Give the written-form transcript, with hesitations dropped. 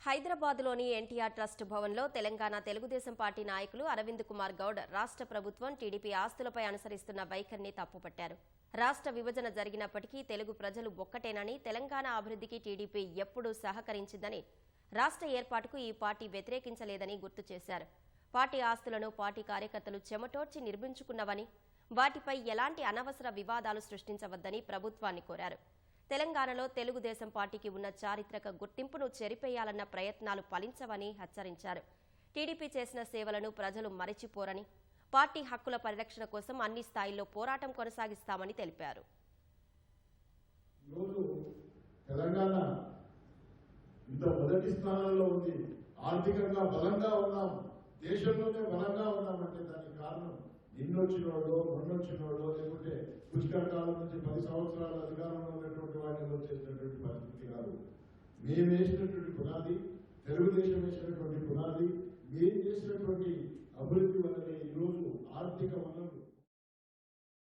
హైదరాబాద్లోని ఎన్టీఆర్ ట్రస్ట్ భవన్లో తెలంగాణ తెలుగుదేశం పార్టీ నాయకులు అరవింద్ కుమార్ గౌడ్ రాష్ట్ర ప్రభుత్వం టీడీపీ ఆస్తులపై అనుసరిస్తున్న వైఖరిని తప్పుపట్టారు. రాష్ట్ర విభజన జరిగినప్పటికీ తెలుగు ప్రజలు ఒక్కటేనని, తెలంగాణ అభివృద్ధికి టీడీపీ ఎప్పుడూ సహకరించిందని, రాష్ట్ర ఏర్పాటుకు ఈ పార్టీ వ్యతిరేకించలేదని గుర్తు చేశారు. పార్టీ ఆస్తులను పార్టీ కార్యకర్తలు చెమటోడ్చి నిర్మించుకున్నవని, వాటిపై ఎలాంటి అనవసర వివాదాలు సృష్టించవద్దని ప్రభుత్వాన్ని కోరారు. తెలంగాణలో తెలుగుదేశం పార్టీకి ఉన్న చారిత్రక గుర్తింపును చెరిపేయాలన్న ప్రయత్నాలు ఫలించవని హెచ్చరించారు. టీడీపీ చేసిన సేవలను ప్రజలు మరిచిపోరని, పార్టీ హక్కుల పరిరక్షణ కోసం అన్ని స్థాయిల్లో పోరాటం కొనసాగిస్తామని తెలిపారు. తెలంగాణ ఇంత మొదటి స్థానంలో ఉంది, ఆర్థికంగా బలంగా ఉన్నాం, దేశంలోనే బలంగా ఉన్నామంటే దానికి కారణం నిన్నొచ్చినోడో మొన్నొచ్చినోడో లేకుంటే పుష్కర కాలం నుంచి 10 సంవత్సరాల అధికారంలో ఉన్నటువంటి వాటిలో చేసినటువంటి పరిస్థితి కాదు. మేము వేసినటువంటి పునాది, తెలుగుదేశం వేసినటువంటి పునాది, మేము చేసినటువంటి అభివృద్ధి వల్లనే ఈరోజు ఆర్థిక వల్ల